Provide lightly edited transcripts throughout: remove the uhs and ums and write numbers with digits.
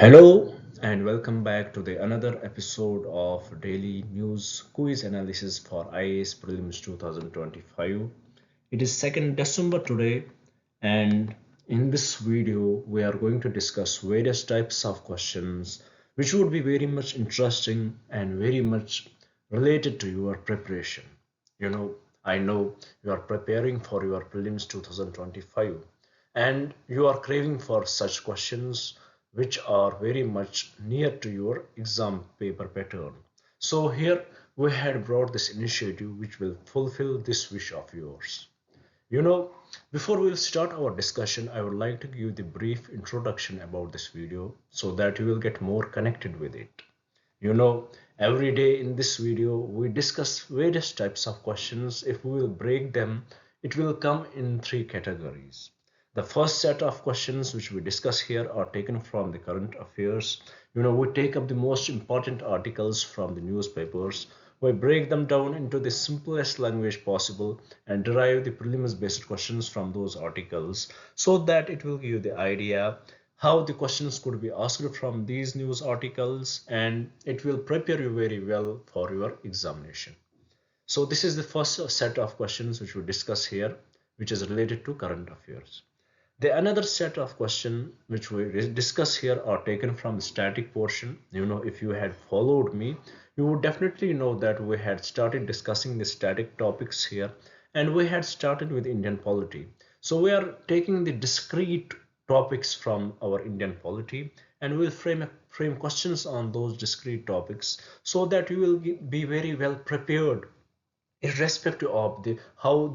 Hello and welcome back to the another episode of Daily News Quiz Analysis for IAS Prelims 2025. It is 2nd December today, and in this video we are going to discuss various types of questions which would be very much interesting and very much related to your preparation. I know you are preparing for your prelims 2025 and you are craving for such questions which are very much near to your exam paper pattern. So here we had brought this initiative which will fulfill this wish of yours. You know, Before we'll start our discussion, I would like to give the brief introduction about this video so that you will get more connected with it. You know, every day in this video, we discuss various types of questions. If we will break them, it will come in three categories. The first set of questions which we discuss here are taken from the current affairs. We take up the most important articles from the newspapers. We break them down into the simplest language possible and derive the prelims based questions from those articles so that it will give you the idea how the questions could be asked from these news articles, and it will prepare you very well for your examination. So this is the first set of questions which we discuss here, which is related to current affairs. The another set of questions which we discuss here are taken from the static portion. If you had followed me, you would definitely know that we had started discussing the static topics here, and we had started with Indian polity. So we are taking the discrete topics from our Indian polity, and we'll frame questions on those discrete topics so that you will be very well prepared irrespective of how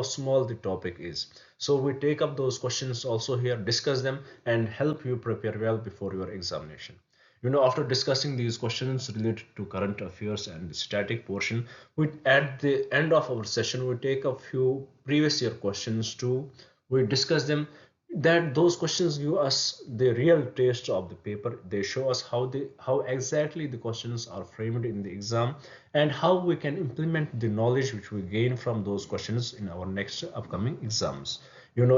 small the topic is. So we take up those questions also here, discuss them, and help you prepare well before your examination. After discussing these questions related to current affairs and the static portion, we at the end of our session we take a few previous year questions too. We discuss them, that those questions give us the real taste of the paper. They show us how exactly the questions are framed in the exam and how we can implement the knowledge which we gain from those questions in our next upcoming exams.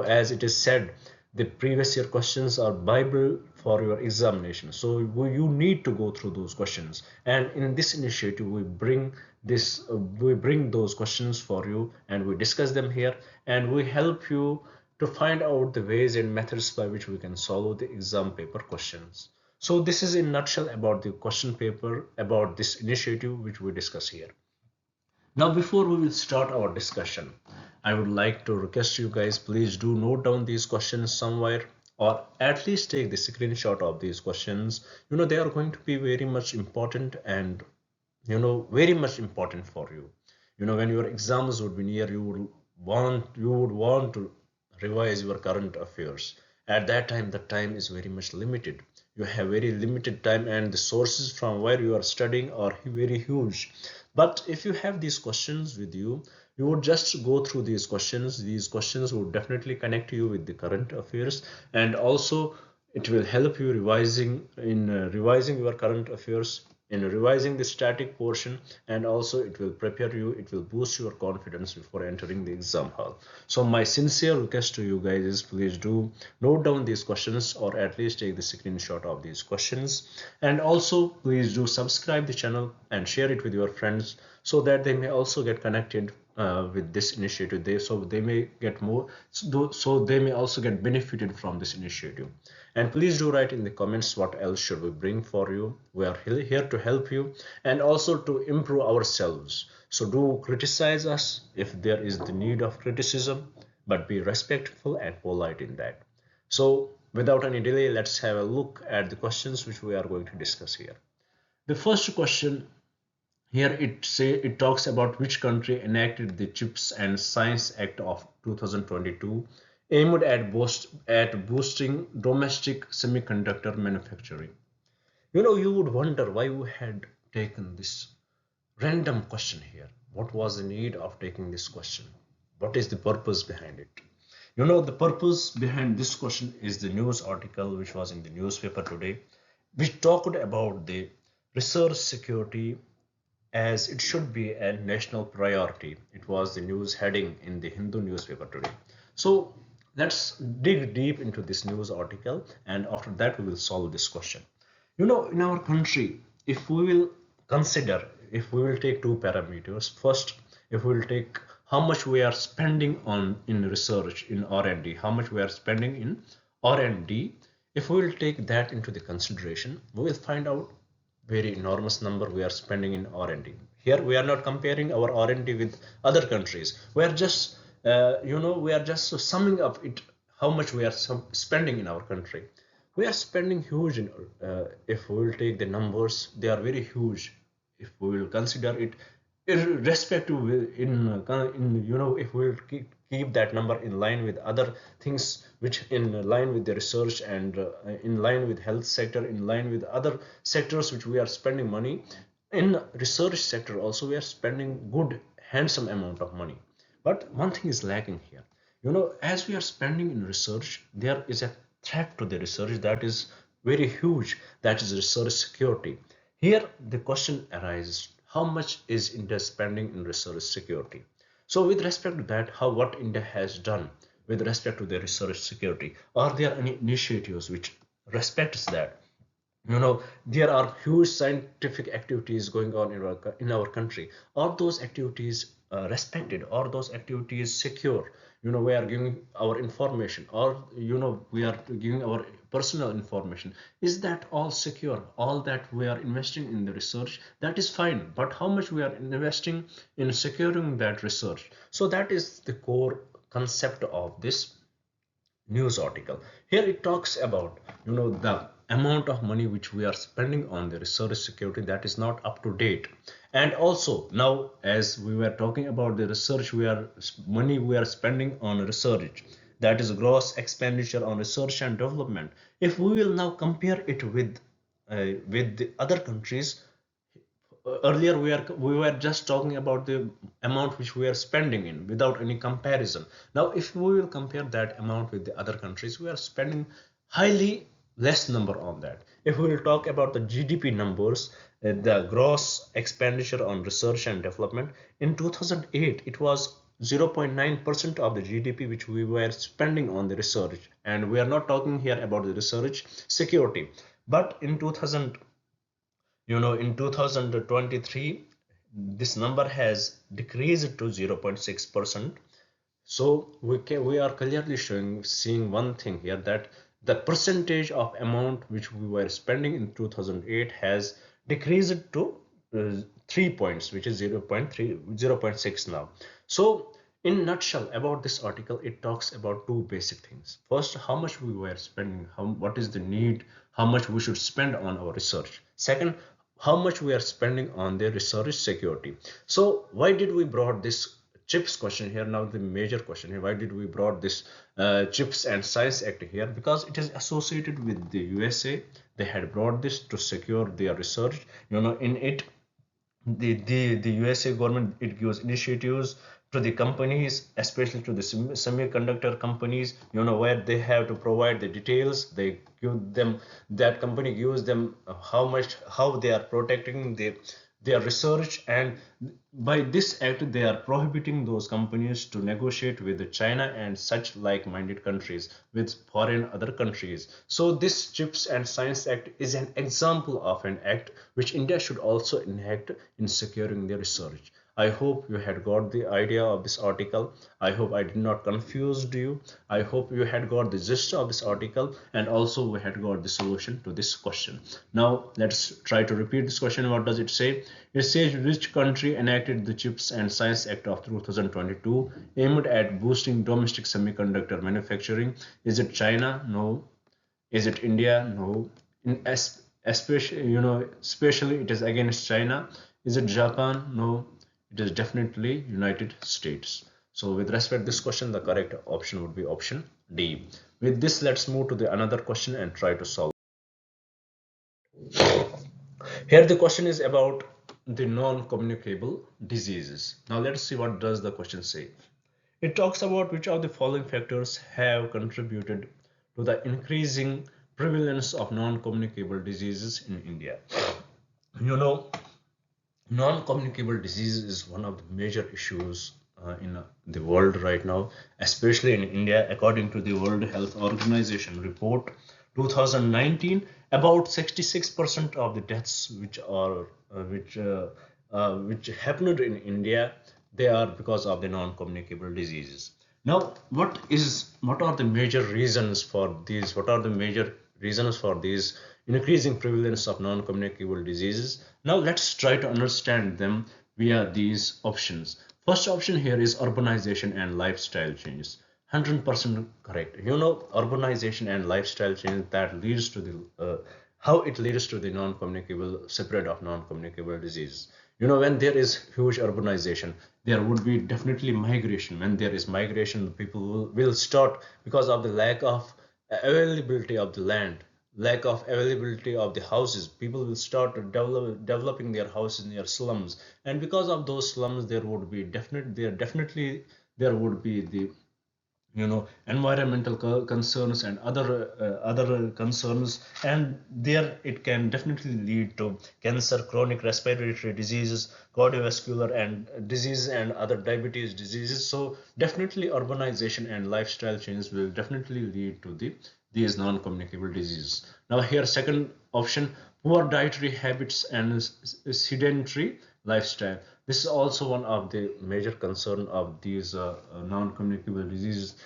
As it is said, the previous year questions are bible for your examination, so you need to go through those questions, and in this initiative we bring those questions for you and we discuss them here, and we help you to find out the ways and methods by which we can solve the exam paper questions. So this is in nutshell about the question paper, about this initiative which we discuss here. Now, before we will start our discussion, I would like to request you guys, please do note down these questions somewhere, or at least take the screenshot of these questions. They are going to be very much important and very much important for you. When your exams would be near, you would want to revise your current affairs. At that time, the time is very much limited. You have very limited time, and the sources from where you are studying are very huge. But if you have these questions with you, you would just go through these questions. These questions would definitely connect you with the current affairs, and also it will help you revising your current affairs, in revising the static portion, and also it will prepare you, it will boost your confidence before entering the exam hall. So my sincere request to you guys is, please do note down these questions or at least take the screenshot of these questions, and also please do subscribe the channel and share it with your friends so that they may also get connected with this initiative. They may get more, so they may also get benefited from this initiative. And please do write in the comments what else should we bring for you. We are here to help you and also to improve ourselves. So do criticize us if there is the need of criticism, but be respectful and polite in that. So without any delay, let's have a look at the questions which we are going to discuss here. The first question here, it talks about which country enacted the Chips and Science Act of 2022 aimed at boosting domestic semiconductor manufacturing. You would wonder why we had taken this random question here. What was the need of taking this question? What is the purpose behind it? The purpose behind this question is the news article which was in the newspaper today, which talked about the research security as it should be a national priority. It was the news heading in the Hindu newspaper today. So let's dig deep into this news article, and after that we will solve this question. You know, in our country, if we will consider, if we will take two parameters. First, if we will take how much we are spending on in research, in R&D, how much we are spending in R&D. If we will take that into the consideration, we will find out very enormous number we are spending in R&D. Here we are not comparing our R&D with other countries. We are just we are just summing up it, how much we are spending in our country. We are spending huge in, if we will take the numbers, they are very huge. If we will consider it irrespective in if we will keep that number in line with other things, which in line with the research and in line with health sector, in line with other sectors which we are spending money. In research sector also we are spending good handsome amount of money. But one thing is lacking here. You know, as we are spending in research, there is a threat to the research that is very huge, that is research security. Here the question arises, how much is India spending in research security? So with respect to that, how what India has done with respect to the research security, are there any initiatives which respects that? You know, there are huge scientific activities going on in our country. Are those activities respected? Are those activities secure? You know, we are giving our information, or we are giving our personal information. Is that all secure? All that we are investing in the research, that is fine, but how much we are investing in securing that research? So that is the core concept of this news article. Here it talks about, the amount of money which we are spending on the research security, that is not up to date. And also now, as we were talking about the research, money we are spending on research, that is gross expenditure on research and development. If we will now compare it with the other countries, earlier we were just talking about the amount which we are spending in without any comparison. Now if we will compare that amount with the other countries, we are spending highly less number on that. If we will talk about the GDP numbers, the gross expenditure on research and development, in 2008 it was 0.9% of the GDP which we were spending on the research, and we are not talking here about the research security. But in 2000, in 2023, this number has decreased to 0.6%. So we are clearly seeing one thing here, that the percentage of amount which we were spending in 2008 has decreased to 3 points, which is 0.6 now. So in nutshell about this article, it talks about two basic things. First, how much we were spending, what is the need, how much we should spend on our research. Second, how much we are spending on the research security. So why did we brought this chips question here? Now the major question here, why did we brought this chips and science act here? Because it is associated with the USA. They had brought this to secure their research. In it, the USA government, it gives initiatives to the companies, especially to the semiconductor companies, where they have to provide the details. They give them, that company gives them how they are protecting their research, and by this act they are prohibiting those companies to negotiate with China and such like-minded countries, with foreign other countries. So this chips and science act is an example of an act which India should also enact in securing their research. I hope you had got the idea of this article. I hope I did not confuse you. I hope you had got the gist of this article, and also we had got the solution to this question. Now let's try to repeat this question. What does it say? It says, which country enacted the Chips and Science Act of 2022 aimed at boosting domestic semiconductor manufacturing? Is it China? No. Is it India? No. Especially it is against China. Is it Japan? No. It is definitely United States. So with respect to this question, the correct option would be option D. With this, let's move to the another question and try to solve. Here the question is about the non-communicable diseases. Now let's see what does the question say. It talks about which of the following factors have contributed to the increasing prevalence of non-communicable diseases in India. You know, non-communicable disease is one of the major issues in the world right now, especially in India. According to the World Health Organization report 2019, about 66% of the deaths which happened in India, they are because of the non-communicable diseases. Now, what are the major reasons for these? What are the major reasons for these increasing prevalence of non-communicable diseases? Now, let's try to understand them via these options. First option here is urbanization and lifestyle changes. 100% correct. Urbanization and lifestyle change that leads to the how it leads to the non-communicable spread of non-communicable disease. When there is huge urbanization, there would be definitely migration. When there is migration, people will start, because of the lack of availability of the land, lack of availability of the houses, people will start developing their houses near slums, and because of those slums, there would be the environmental concerns and other concerns, and there it can definitely lead to cancer, chronic respiratory diseases, cardiovascular and diseases, and other diabetes diseases. So definitely urbanization and lifestyle change will definitely lead to these non-communicable diseases. Now here, second option, poor dietary habits and sedentary lifestyle. This is also one of the major concern of these non-communicable diseases.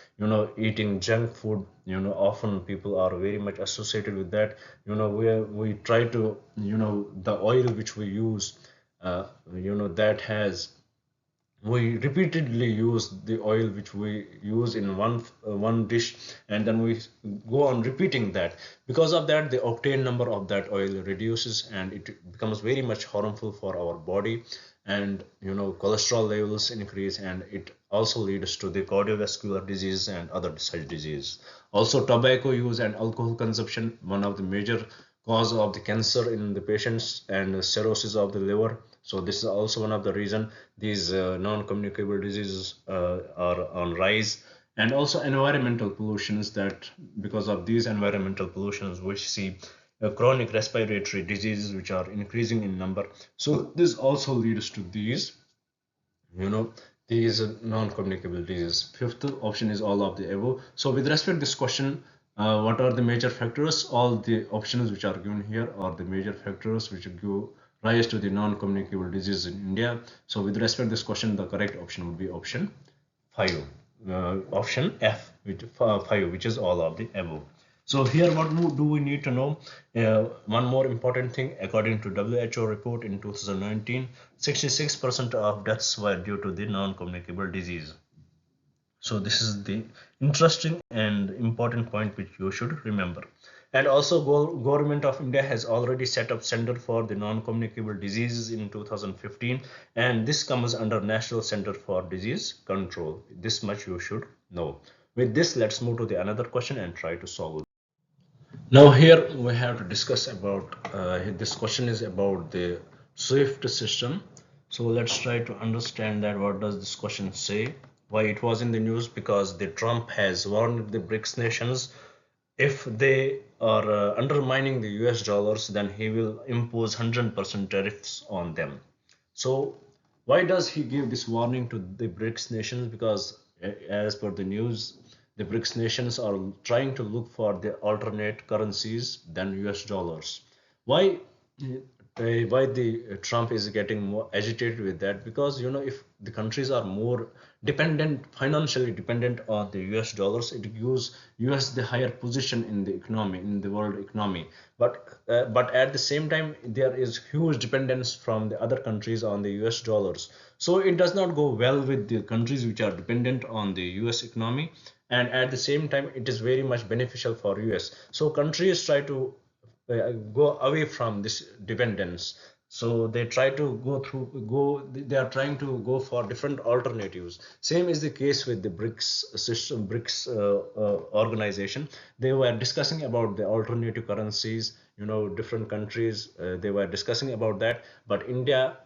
Eating junk food, often people are very much associated with that. We try to, the oil which we use, that has we repeatedly use the oil which we use in one dish, and then we go on repeating that. Because of that, the octane number of that oil reduces, and it becomes very much harmful for our body, and cholesterol levels increase, and it also leads to the cardiovascular disease and other such disease. Also, tobacco use and alcohol consumption, one of the major cause of the cancer in the patients, and cirrhosis of the liver. So this is also one of the reason these non-communicable diseases are on rise. And also environmental pollutions, that because of these environmental pollutions we see chronic respiratory diseases which are increasing in number. So this also leads to you know these non-communicable diseases. Fifth option is all of the above. So with respect to this question, what are the major factors? All the options which are given here are the major factors which give rise to the non-communicable disease in India. So with respect to this question, the correct option would be option 5, option F, which 5, which is all of the above. So here, what do we need to know? One more important thing, according to WHO report in 2019, 66% of deaths were due to the non-communicable disease. So this is the interesting and important point which you should remember. And also, government of India has already set up Center for the Non-Communicable Diseases in 2015, and this comes under National Center for Disease Control. This much you should know. With this, let's move to the another question and try to solve it. Now here we have to discuss about this question is about the SWIFT system. So let's try to understand that what does this question say, why it was in the news. Because the Trump has warned the BRICS nations, if they are undermining the US dollars, then he will impose 100% tariffs on them. So why does he give this warning to the BRICS nations? Because as per the news, the BRICS nations are trying to look for the alternate currencies than US dollars. Why? Why the Trump is getting more agitated with that? Because if the countries are more dependent, financially dependent on the US dollars, it gives US the higher position in the economy, in the world economy. But at the same time, there is huge dependence from the other countries on the US dollars. So it does not go well with the countries which are dependent on the US economy, and at the same time it is very much beneficial for US. So countries try to go away from this dependence. So they try to they are trying to go for different alternatives. Same is the case with the BRICS system, BRICS organization. They were discussing about the alternative currencies, different countries, they were discussing about that. But India,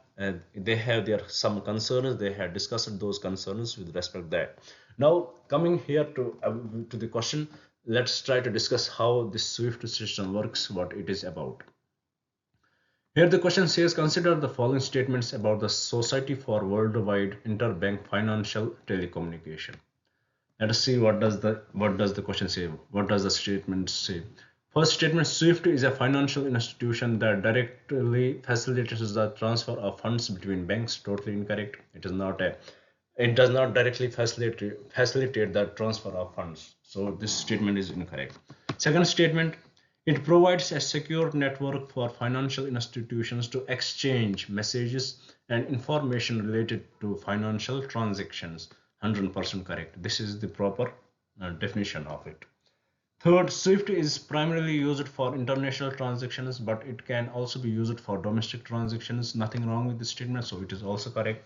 they have their some concerns, they had discussed those concerns with respect to that. Now coming here to the question, let's try to discuss how this SWIFT system works, what it is about. Here the question says, consider the following statements about the Society for Worldwide Interbank Financial Telecommunication. Let us see what does the question say. What does the statement say? First statement: SWIFT is a financial institution that directly facilitates the transfer of funds between banks. Totally incorrect. It does not directly facilitate the transfer of funds. So this statement is incorrect. Second statement: it provides a secure network for financial institutions to exchange messages and information related to financial transactions. 100% correct. This is the proper definition of it. Third, SWIFT is primarily used for international transactions, but it can also be used for domestic transactions. Nothing wrong with this statement, so it is also correct.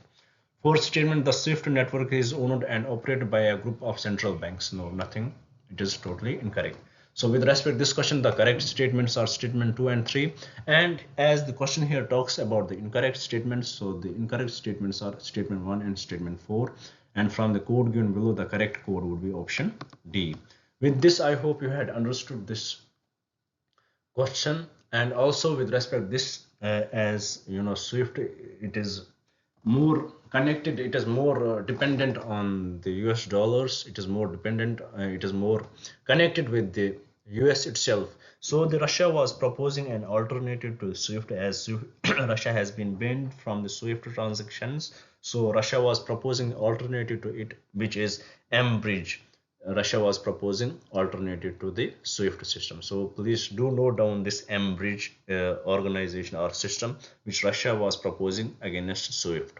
Fourth statement, the SWIFT network is owned and operated by a group of central banks. No, nothing. It is totally incorrect. So with respect to this question, the correct statements are statement 2 and 3. And as the question here talks about the incorrect statements, so the incorrect statements are statement 1 and statement 4. And from the code given below, the correct code would be option D. With this, I hope you had understood this question. And also with respect to this, as you know, SWIFT, it is more connected, it is more dependent on the US dollars, it is more dependent, it is more connected with the US itself. So the Russia was proposing an alternative to SWIFT, as Russia has been banned from the SWIFT transactions. So Russia was proposing alternative to it, which is M-Bridge. Russia was proposing alternative to the SWIFT system. So please do note down this M-Bridge organization or system which Russia was proposing against SWIFT.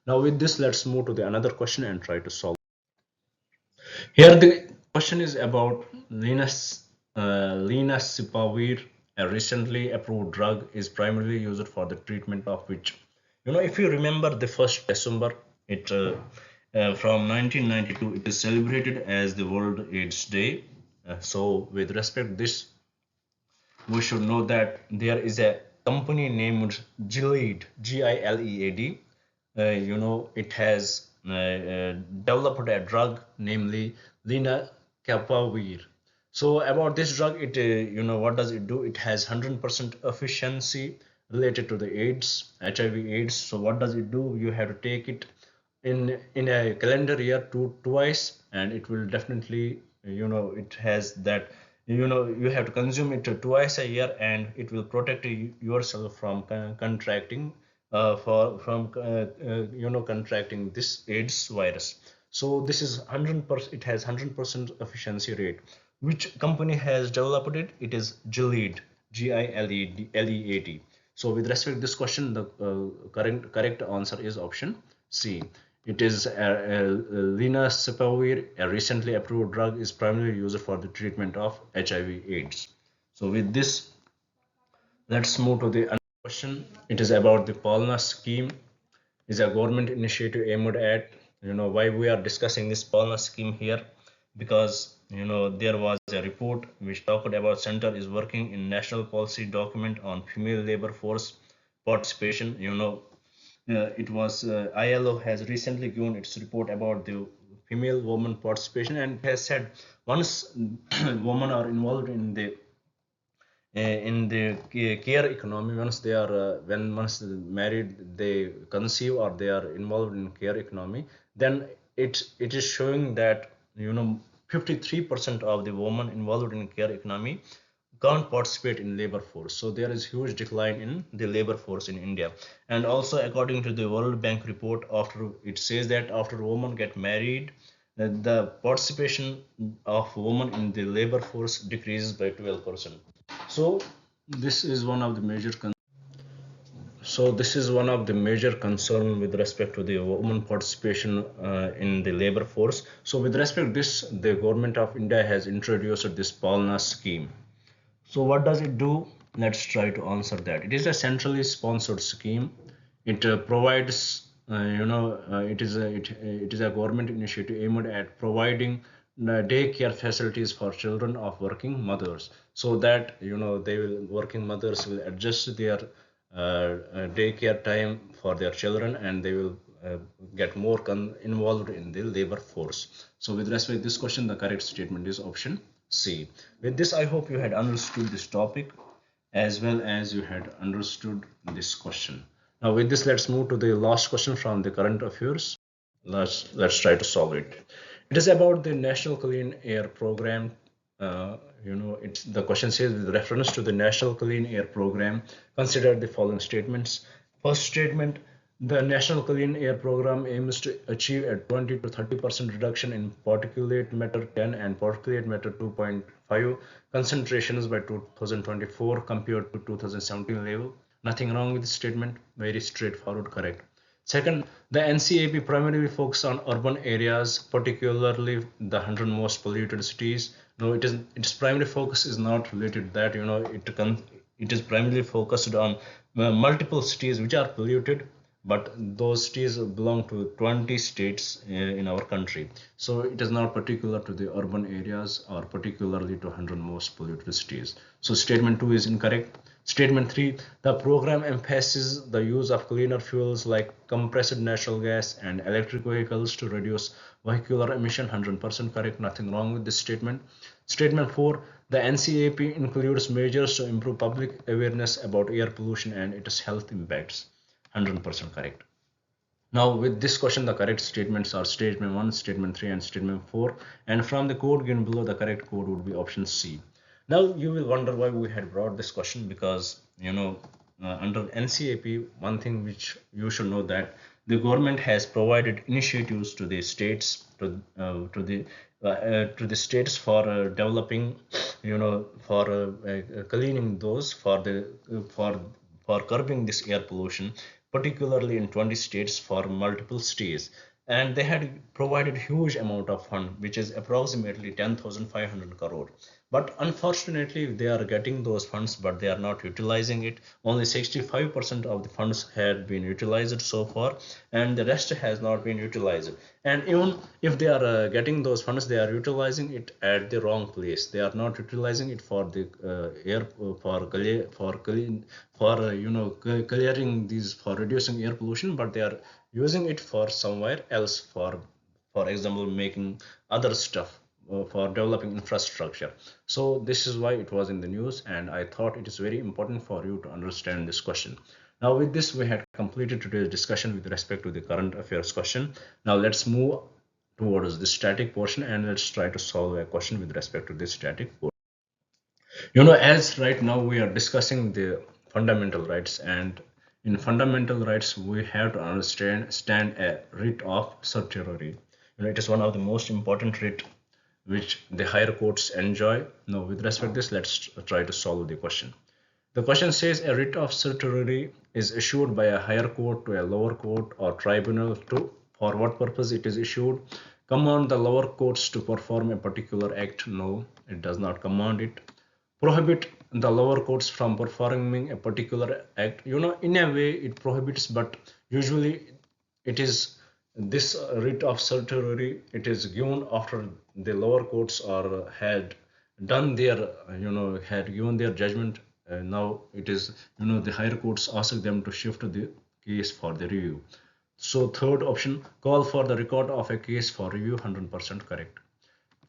Now with this, let's move to the another question and try to solve. Here the question is about lenacapavir, a recently approved drug, is primarily used for the treatment of which? If you remember the 1st December, it from 1992, it is celebrated as the World AIDS Day. So with respect to this, we should know that there is a company named Gilead, Gilead. It has developed a drug, namely lenacapavir. So about this drug, it what does it do? It has 100% efficiency related to the AIDS, HIV AIDS. So what does it do? You have to take it in a calendar year twice, and it will definitely, it has that, you have to consume it twice a year, and it will protect yourself from contracting contracting this AIDS virus. So this is 100%, it has 100% efficiency rate. Which company has developed it? It is Gilead, Gilead. So with respect to this question, the correct answer is option C. It is lenacapavir, a recently approved drug, is primarily used for the treatment of HIV/AIDS. So with this, let's move to the another question. It is about the Palna scheme. Is a government initiative aimed at, why we are discussing this Palna scheme here, because there was a report which talked about center is working in national policy document on female labor force participation. It was ILO has recently given its report about the female woman participation, and has said once women are involved in the care economy, once they are once married, they conceive, or they are involved in care economy, then it is showing that 53% of the women involved in care economy can't participate in labor force. So there is huge decline in the labor force in India. And also according to the World Bank report, after it says that after women get married, the participation of women in the labor force decreases by 12%. So this is one of the major concern with respect to the women participation in the labor force. So with respect to this, the government of India has introduced this Palna scheme. So what does it do? Let's try to answer that. It is a centrally sponsored scheme. It provides, it is a government initiative aimed at providing daycare facilities for children of working mothers, so that working mothers will adjust their daycare time for their children, and they will get more involved in the labor force. So with respect to this question, the correct statement is option C. With this, I hope you had understood this topic. as well as you had understood this question. Now with this, let's move to the last question from the current affairs. Let's try to solve it. It is about the National Clean Air Program. It's the question says with reference to the National Clean Air Program, consider the following statements. First statement: the National Clean Air Program aims to achieve a 20 to 30% reduction in particulate matter 10 and particulate matter 2.5 concentrations by 2024 compared to 2017 level. Nothing wrong with this statement. Very straightforward, correct. Second, the NCAP primarily focuses on urban areas, particularly the 100 most polluted cities. No, its primary focus is not related to that. It is primarily focused on multiple cities which are polluted, but those cities belong to 20 states in our country. So it is not particular to the urban areas or particularly to 100 most polluted cities. So statement 2 is incorrect. Statement 3, the program emphasizes the use of cleaner fuels like compressed natural gas and electric vehicles to reduce vehicular emission. 100% correct, nothing wrong with this statement. Statement 4, the NCAP includes measures to improve public awareness about air pollution and its health impacts. 100% correct. Now with this question, the correct statements are statement 1, statement 3 and statement 4, and from the code given below, the correct code would be option C. Now you will wonder why we had brought this question, because under NCAP, one thing which you should know, that the government has provided initiatives to the states to the states for developing, for cleaning those for curbing this air pollution, particularly in 20 states for multiple states. And they had provided huge amount of fund, which is approximately 10,500 crore. But unfortunately, they are getting those funds, but they are not utilizing it. Only 65% of the funds had been utilized so far, and the rest has not been utilized. And even if they are getting those funds, they are utilizing it at the wrong place. They are not utilizing it for the air for clean for clearing these, for reducing air pollution, but they are using it for somewhere else, for example making other stuff, for developing infrastructure. So this is why it was in the news, and I thought it is very important for you to understand this question. Now with this, we had completed today's discussion with respect to the current affairs question. Now let's move towards the static portion, and let's try to solve a question with respect to this static portion. As right now we are discussing the fundamental rights, and in fundamental rights we have to understand a writ of certiorari. It is one of the most important writ which the higher courts enjoy. Now with respect to this, let's try to solve the question. The question says a writ of certiorari is issued by a higher court to a lower court or tribunal to, for what purpose it is issued? Command the lower courts to perform a particular act. No, it does not command it. Prohibit the lower courts from performing a particular act. In a way it prohibits, but usually it is this writ of certiorari, it is given after the lower courts are had done their had given their judgment. Now it is, the higher courts ask them to shift the case for the review. So third option, call for the record of a case for review. 100% correct.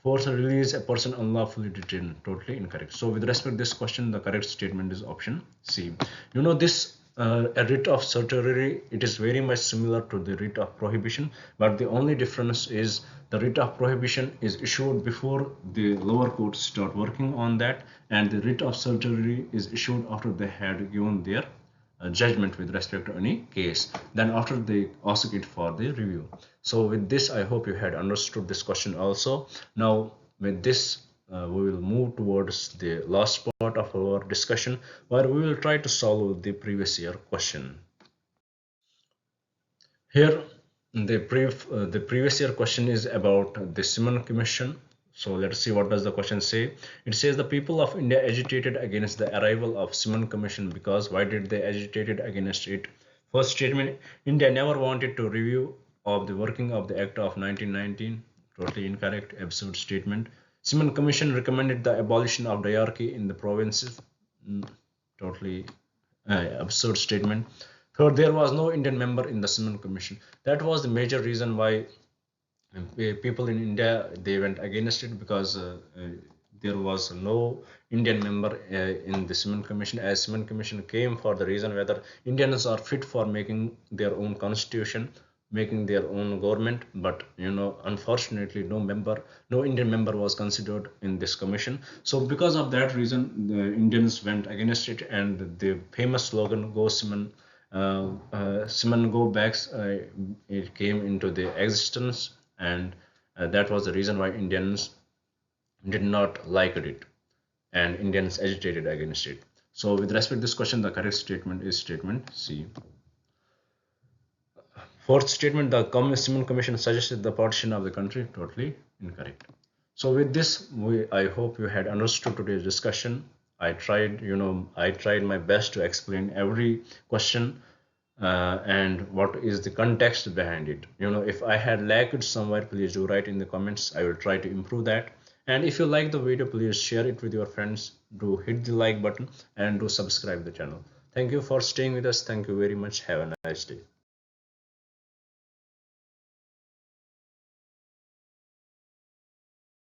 Force or release a person unlawfully detained. Totally incorrect. So with respect to this question, the correct statement is option C. This a writ of certiorari, it is very much similar to the writ of prohibition, but the only difference is the writ of prohibition is issued before the lower courts start working on that, and the writ of certiorari is issued after they had given their judgment with respect to any case, then after they ask it for the review. So with this, I hope you had understood this question also. Now with this, we will move towards the last part of our discussion, where we will try to solve the previous year question. Here the previous year question is about the Simon Commission. So let's see what does the question say. It says the people of India agitated against the arrival of Simon Commission because why did they agitated against it? First statement, India never wanted to review of the working of the Act of 1919. Totally incorrect, absurd statement. Simon Commission recommended the abolition of diarchy in the provinces. Totally absurd statement. Third, there was no Indian member in the Simon Commission. That was the major reason why people in India, they went against it, because there was no Indian member in the Cement Commission, as Cement Commission came for the reason whether Indians are fit for making their own constitution, making their own government. But unfortunately, no Indian member was considered in this commission. So because of that reason, the Indians went against it, and the famous slogan "Go Cement." Simon Go backs it came into the existence, and that was the reason why Indians did not like it, and Indians agitated against it. So with respect to this question, the correct statement is statement C. Fourth statement, the Simon Commission suggested the partition of the country. Totally incorrect. So with this, I hope you had understood today's discussion. I tried my best to explain every question and what is the context behind it. If I had lagged somewhere, please do write in the comments. I will try to improve that. And if you like the video, please share it with your friends. Do hit the like button and do subscribe the channel. Thank you for staying with us. Thank you very much. Have a nice day.